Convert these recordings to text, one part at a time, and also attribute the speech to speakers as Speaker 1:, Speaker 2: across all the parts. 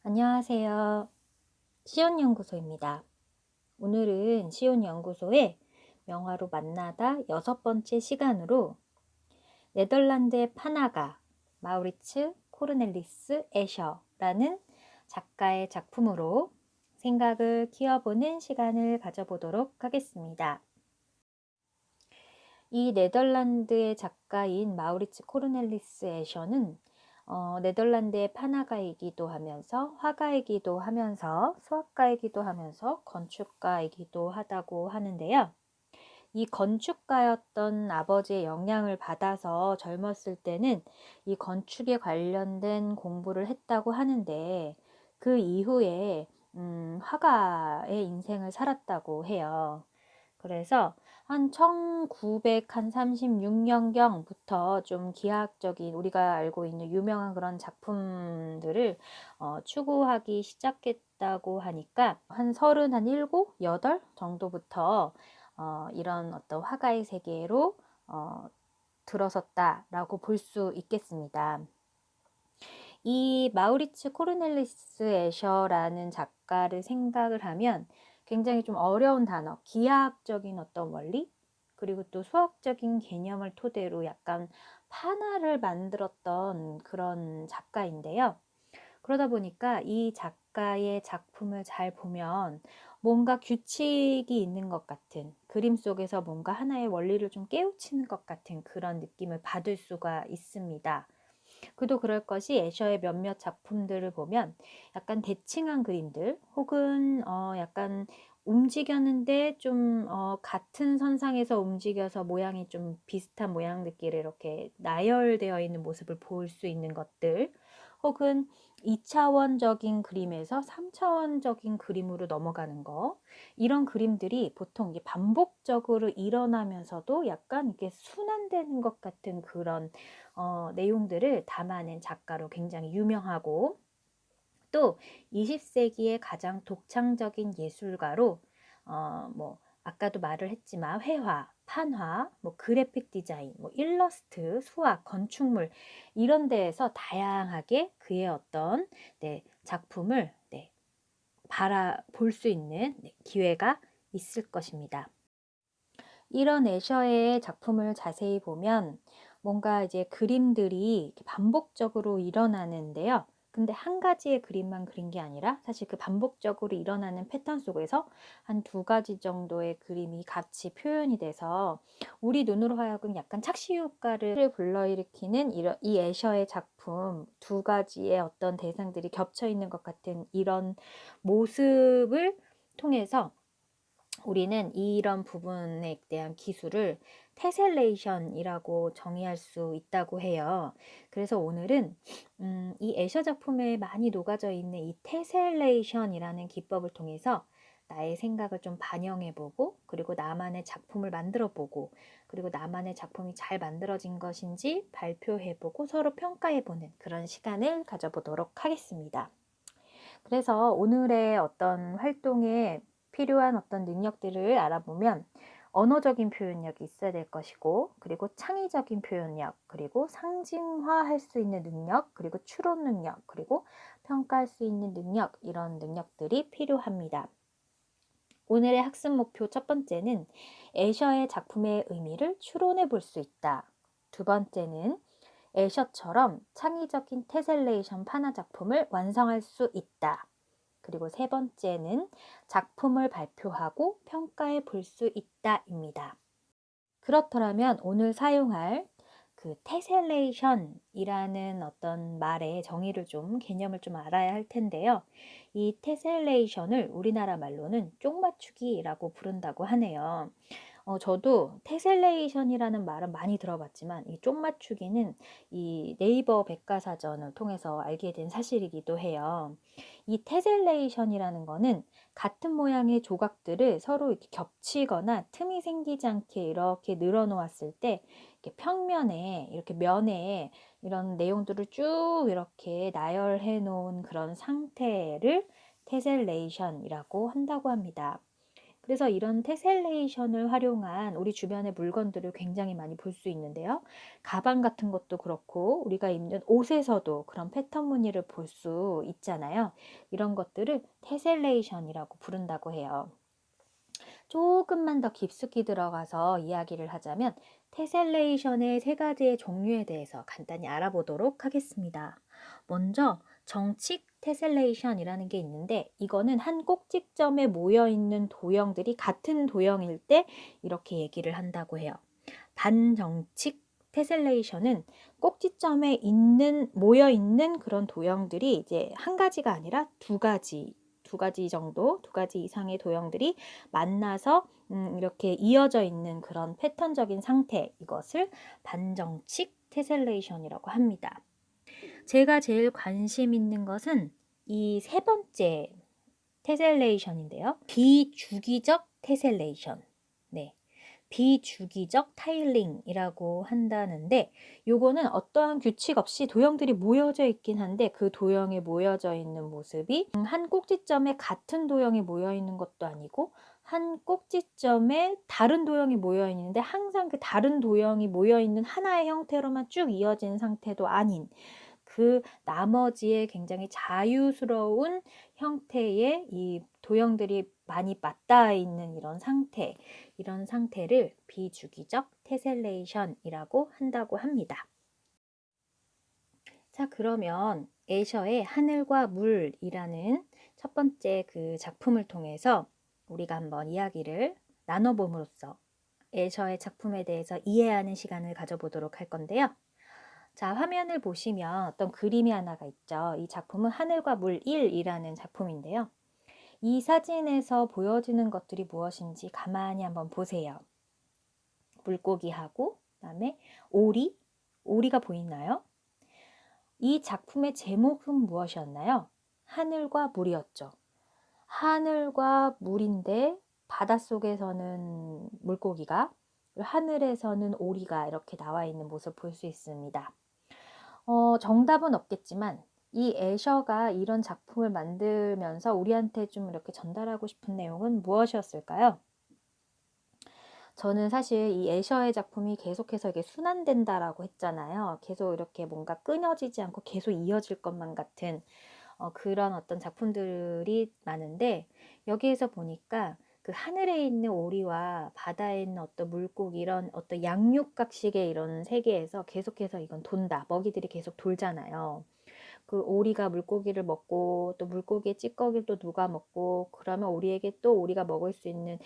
Speaker 1: 안녕하세요. 시온연구소입니다. 오늘은 시온연구소의 명화로 만나다 6번째 시간으로 네덜란드의 파나가 마우리츠 코르넬리스 에셔라는 작가의 작품으로 생각을 키워보는 시간을 가져보도록 하겠습니다. 이 네덜란드의 작가인 마우리츠 코르넬리스 에셔는 네덜란드의 판화가이기도 하면서 화가이기도 하면서 수학가이기도 하면서 건축가이기도 하다고 하는데요. 이 건축가였던 아버지의 영향을 받아서 젊었을 때는 이 건축에 관련된 공부를 했다고 하는데 그 이후에 화가의 인생을 살았다고 해요. 그래서 한 1936년경부터 좀 기하학적인 우리가 알고 있는 유명한 그런 작품들을 추구하기 시작했다고 하니까 한 37, 8 정도부터 이런 어떤 화가의 세계로 들어섰다라고 볼 수 있겠습니다. 이 마우리츠 코르넬리스 에셔라는 작가를 생각을 하면 굉장히 좀 어려운 단어, 기하학적인 어떤 원리, 그리고 또 수학적인 개념을 토대로 약간 판화를 만들었던 그런 작가인데요. 그러다 보니까 이 작가의 작품을 잘 보면 뭔가 규칙이 있는 것 같은, 그림 속에서 뭔가 하나의 원리를 좀 깨우치는 것 같은 그런 느낌을 받을 수가 있습니다. 그도 그럴 것이 애셔의 몇몇 작품들을 보면 약간 대칭한 그림들 혹은 약간 움직였는데 좀 같은 선상에서 움직여서 모양이 좀 비슷한 모양들끼리 이렇게 나열되어 있는 모습을 볼 수 있는 것들, 혹은 2차원적인 그림에서 3차원적인 그림으로 넘어가는 거, 이런 그림들이 보통 이게 반복적으로 일어나면서도 약간 이렇게 순환되는 것 같은 그런 내용들을 담아낸 작가로 굉장히 유명하고, 또 20세기의 가장 독창적인 예술가로 뭐 아까도 말을 했지만 회화, 판화, 뭐 그래픽 디자인, 뭐 일러스트, 수학, 건축물 이런 데에서 다양하게 그의 어떤 작품을 바라볼 수 있는 기회가 있을 것입니다. 이런 애셔의 작품을 자세히 보면 뭔가 이제 그림들이 반복적으로 일어나는데요. 근데 한 가지의 그림만 그린 게 아니라 사실 그 반복적으로 일어나는 패턴 속에서 한 2가지 정도의 그림이 같이 표현이 돼서 우리 눈으로 하여금 약간 착시 효과를 불러일으키는 이 애셔의 작품 2가지의 어떤 대상들이 겹쳐 있는 것 같은 이런 모습을 통해서 우리는 이런 부분에 대한 기술을 테셀레이션이라고 정의할 수 있다고 해요. 그래서 오늘은 이 애셔 작품에 많이 녹아져 있는 이 테셀레이션이라는 기법을 통해서 나의 생각을 좀 반영해보고, 그리고 나만의 작품을 만들어보고, 그리고 나만의 작품이 잘 만들어진 것인지 발표해보고 서로 평가해보는 그런 시간을 가져보도록 하겠습니다. 그래서 오늘의 어떤 활동에 필요한 어떤 능력들을 알아보면 언어적인 표현력이 있어야 될 것이고, 그리고 창의적인 표현력, 그리고 상징화할 수 있는 능력, 그리고 추론 능력, 그리고 평가할 수 있는 능력, 이런 능력들이 필요합니다. 오늘의 학습 목표 첫 번째는 애셔의 작품의 의미를 추론해 볼 수 있다. 2번째는 애셔처럼 창의적인 테셀레이션 판화 작품을 완성할 수 있다. 그리고 3번째는 작품을 발표하고 평가해 볼 수 있다입니다. 그렇더라면 오늘 사용할 그 테셀레이션이라는 어떤 말의 정의를 개념을 좀 알아야 할 텐데요. 이 테셀레이션을 우리나라 말로는 쪽맞추기라고 부른다고 하네요. 저도 테셀레이션이라는 말은 많이 들어봤지만 이 쪽맞추기는 이 네이버 백과사전을 통해서 알게 된 사실이기도 해요. 이 테셀레이션이라는 거는 같은 모양의 조각들을 서로 이렇게 겹치거나 틈이 생기지 않게 이렇게 늘어 놓았을 때 이렇게 평면에 이렇게 면에 이런 내용들을 쭉 이렇게 나열해 놓은 그런 상태를 테셀레이션이라고 한다고 합니다. 그래서 이런 테셀레이션을 활용한 우리 주변의 물건들을 굉장히 많이 볼 수 있는데요. 가방 같은 것도 그렇고 우리가 입는 옷에서도 그런 패턴 무늬를 볼 수 있잖아요. 이런 것들을 테셀레이션이라고 부른다고 해요. 조금만 더 깊숙이 들어가서 이야기를 하자면 테셀레이션의 세 가지의 종류에 대해서 간단히 알아보도록 하겠습니다. 먼저 정칙 테셀레이션이라는 게 있는데 이거는 한 꼭지점에 모여 있는 도형들이 같은 도형일 때 이렇게 얘기를 한다고 해요. 반정칙 테셀레이션은 꼭지점에 모여 있는 그런 도형들이 이제 한 가지가 아니라 두 가지 정도, 두 가지 이상의 도형들이 만나서 이렇게 이어져 있는 그런 패턴적인 상태, 이것을 반정칙 테셀레이션이라고 합니다. 제가 제일 관심 있는 것은 이 세 번째 테셀레이션인데요. 비주기적 테셀레이션. 네. 비주기적 타일링이라고 한다는데 요거는 어떠한 규칙 없이 도형들이 모여져 있긴 한데 그 도형에 모여져 있는 모습이 한 꼭지점에 같은 도형이 모여 있는 것도 아니고 한 꼭지점에 다른 도형이 모여 있는데 항상 그 다른 도형이 모여 있는 하나의 형태로만 쭉 이어진 상태도 아닌 그 나머지의 굉장히 자유스러운 형태의 이 도형들이 많이 맞닿아 있는 이런 상태를 비주기적 테셀레이션이라고 한다고 합니다. 자, 그러면 애셔의 하늘과 물이라는 첫 번째 그 작품을 통해서 우리가 한번 이야기를 나눠봄으로써 애셔의 작품에 대해서 이해하는 시간을 가져보도록 할 건데요. 자, 화면을 보시면 어떤 그림이 하나가 있죠. 이 작품은 하늘과 물 1이라는 작품인데요. 이 사진에서 보여지는 것들이 무엇인지 가만히 한번 보세요. 물고기하고 그다음에 오리가 보이나요? 이 작품의 제목은 무엇이었나요? 하늘과 물이었죠. 하늘과 물인데 바닷속에서는 물고기가, 하늘에서는 오리가 이렇게 나와 있는 모습 볼 수 있습니다. 정답은 없겠지만 이 애셔가 이런 작품을 만들면서 우리한테 좀 이렇게 전달하고 싶은 내용은 무엇이었을까요? 저는 사실 이 애셔의 작품이 계속해서 이게 순환된다라고 했잖아요. 계속 이렇게 뭔가 끊어지지 않고 계속 이어질 것만 같은 그런 어떤 작품들이 많은데 여기에서 보니까 그 하늘에 있는 오리와 바다에 있는 어떤 물고기 이런 어떤 양육각식의 이런 세계에서 계속해서 이건 돈다. 먹이들이 계속 돌잖아요. 그 오리가 물고기를 먹고 또 물고기의 찌꺼기를 또 누가 먹고 그러면 오리에게 또 오리가 먹을 수 있는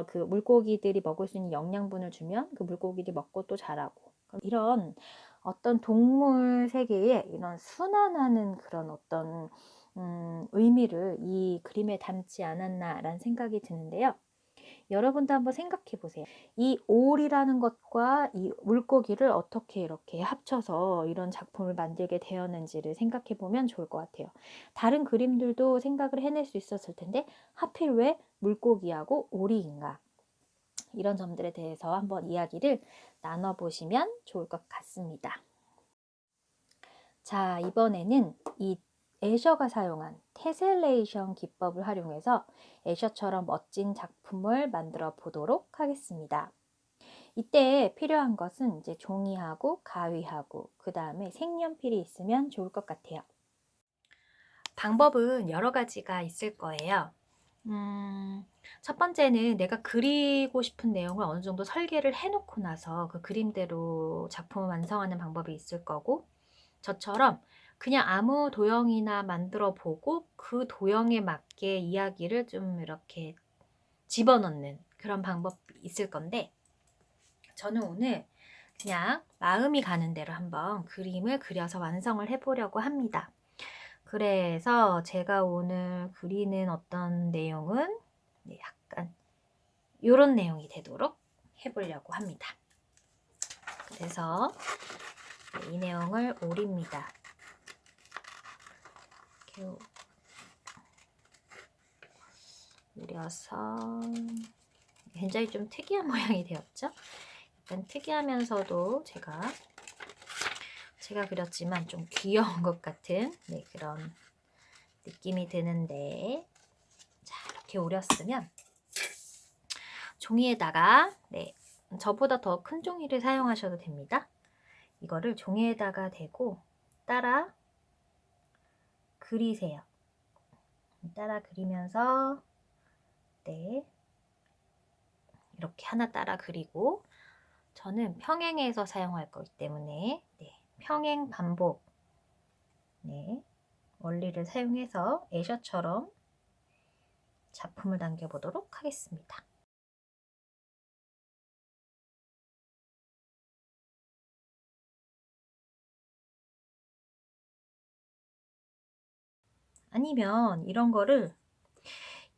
Speaker 1: 그 물고기들이 먹을 수 있는 영양분을 주면 그 물고기들이 먹고 또 자라고 이런 어떤 동물 세계에 이런 순환하는 그런 어떤 의미를 이 그림에 담지 않았나라는 생각이 드는데요. 여러분도 한번 생각해 보세요. 이 오리라는 것과 이 물고기를 어떻게 이렇게 합쳐서 이런 작품을 만들게 되었는지를 생각해 보면 좋을 것 같아요. 다른 그림들도 생각을 해낼 수 있었을 텐데 하필 왜 물고기하고 오리인가? 이런 점들에 대해서 한번 이야기를 나눠보시면 좋을 것 같습니다. 자, 이번에는 이 애셔가 사용한 테셀레이션 기법을 활용해서 애셔처럼 멋진 작품을 만들어 보도록 하겠습니다. 이때 필요한 것은 이제 종이하고 가위하고 그 다음에 색연필이 있으면 좋을 것 같아요. 방법은 여러 가지가 있을 거예요. 첫 번째는 내가 그리고 싶은 내용을 어느 정도 설계를 해놓고 나서 그 그림대로 작품을 완성하는 방법이 있을 거고 저처럼 그냥 아무 도형이나 만들어 보고 그 도형에 맞게 이야기를 좀 이렇게 집어넣는 그런 방법이 있을 건데 저는 오늘 그냥 마음이 가는 대로 한번 그림을 그려서 완성을 해보려고 합니다. 그래서 제가 오늘 그리는 어떤 내용은 약간 이런 내용이 되도록 해보려고 합니다. 그래서 이 내용을 오립니다. 이렇게 오려서 굉장히 좀 특이한 모양이 되었죠? 약간 특이하면서도 제가 그렸지만 좀 귀여운 것 같은 그런 느낌이 드는데 자, 이렇게 오렸으면 종이에다가 저보다 더 큰 종이를 사용하셔도 됩니다. 이거를 종이에다가 대고 따라 그리세요. 따라 그리면서 이렇게 하나 따라 그리고 저는 평행해서 사용할 거기 때문에 평행 반복 원리를 사용해서 애셔처럼 작품을 남겨보도록 하겠습니다. 아니면 이런 거를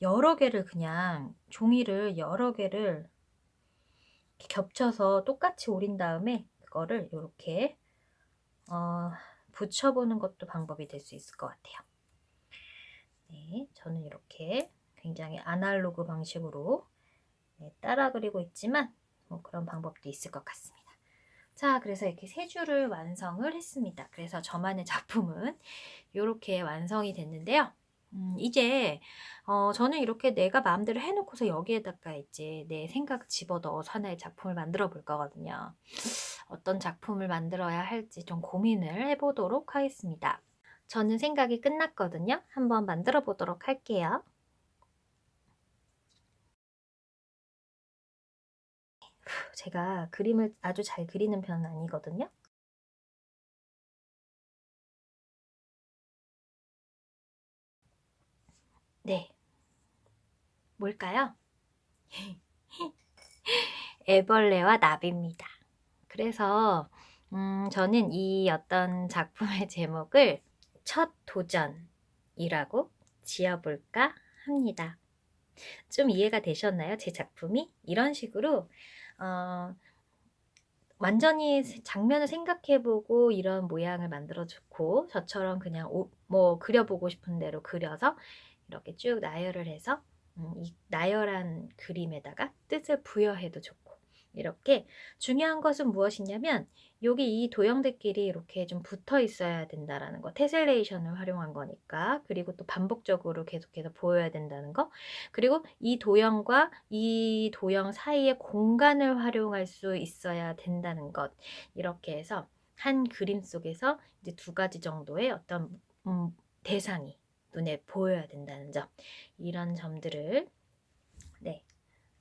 Speaker 1: 여러 개를 그냥 종이를 여러 개를 겹쳐서 똑같이 오린 다음에 그거를 이렇게 붙여보는 것도 방법이 될 수 있을 것 같아요. 저는 이렇게 굉장히 아날로그 방식으로 따라 그리고 있지만 뭐 그런 방법도 있을 것 같습니다. 자, 그래서 이렇게 세 줄을 완성을 했습니다. 그래서 저만의 작품은 이렇게 완성이 됐는데요. 이제 저는 이렇게 내가 마음대로 해놓고서 여기에다가 이제 내 생각 집어넣어서 하나의 작품을 만들어 볼 거거든요. 어떤 작품을 만들어야 할지 좀 고민을 해보도록 하겠습니다. 저는 생각이 끝났거든요. 한번 만들어 보도록 할게요. 제가 그림을 아주 잘 그리는 편은 아니거든요. 뭘까요? 애벌레와 나비입니다. 그래서 저는 이 어떤 작품의 제목을 첫 도전이라고 지어볼까 합니다. 좀 이해가 되셨나요? 제 작품이 이런 식으로 완전히 장면을 생각해보고 이런 모양을 만들어주고 저처럼 그냥 뭐 그려보고 싶은 대로 그려서 이렇게 쭉 나열을 해서 이 나열한 그림에다가 뜻을 부여해도 좋고 이렇게 중요한 것은 무엇이냐면 여기 이 도형들끼리 이렇게 좀 붙어 있어야 된다라는 거, 테셀레이션을 활용한 거니까. 그리고 또 반복적으로 계속해서 보여야 된다는 거, 그리고 이 도형과 이 도형 사이의 공간을 활용할 수 있어야 된다는 것, 이렇게 해서 한 그림 속에서 이제 두 가지 정도의 어떤 대상이 눈에 보여야 된다는 점, 이런 점들을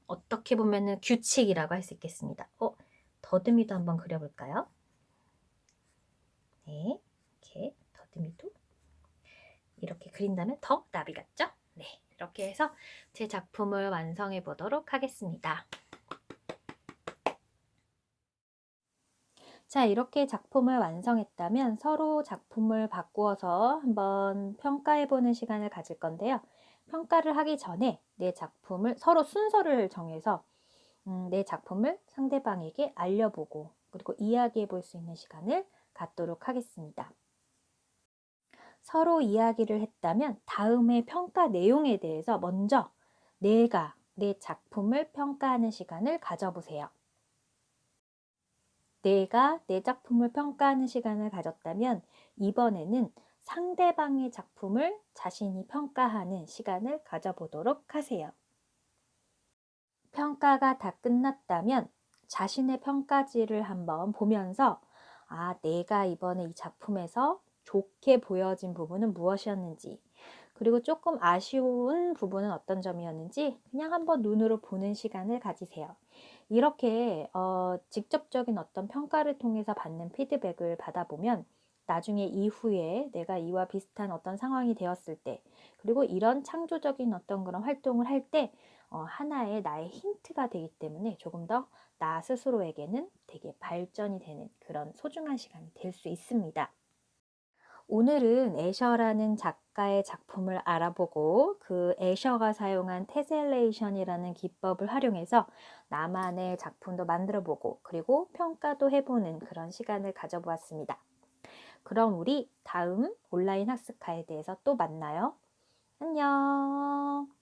Speaker 1: 어떻게 보면은 규칙이라고 할 수 있겠습니다. 더듬이도 한번 그려볼까요? 이렇게 더듬이도 이렇게 그린다면 더 나비 같죠? 이렇게 해서 제 작품을 완성해 보도록 하겠습니다. 자, 이렇게 작품을 완성했다면 서로 작품을 바꾸어서 한번 평가해보는 시간을 가질 건데요. 평가를 하기 전에 내 작품을 서로 순서를 정해서 내 작품을 상대방에게 알려보고 그리고 이야기해 볼 수 있는 시간을 갖도록 하겠습니다. 서로 이야기를 했다면 다음에 평가 내용에 대해서 먼저 내가 내 작품을 평가하는 시간을 가져보세요. 내가 내 작품을 평가하는 시간을 가졌다면 이번에는 상대방의 작품을 자신이 평가하는 시간을 가져보도록 하세요. 평가가 다 끝났다면 자신의 평가지를 한번 보면서 내가 이번에 이 작품에서 좋게 보여진 부분은 무엇이었는지, 그리고 조금 아쉬운 부분은 어떤 점이었는지 그냥 한번 눈으로 보는 시간을 가지세요. 이렇게 직접적인 어떤 평가를 통해서 받는 피드백을 받아보면 나중에 이후에 내가 이와 비슷한 어떤 상황이 되었을 때, 그리고 이런 창조적인 어떤 그런 활동을 할 때 하나의 나의 힌트가 되기 때문에 조금 더 나 스스로에게는 되게 발전이 되는 그런 소중한 시간이 될 수 있습니다. 오늘은 애셔라는 작가의 작품을 알아보고 그 애셔가 사용한 테셀레이션이라는 기법을 활용해서 나만의 작품도 만들어보고 그리고 평가도 해보는 그런 시간을 가져보았습니다. 그럼 우리 다음 온라인 학습카에 대해서 또 만나요. 안녕.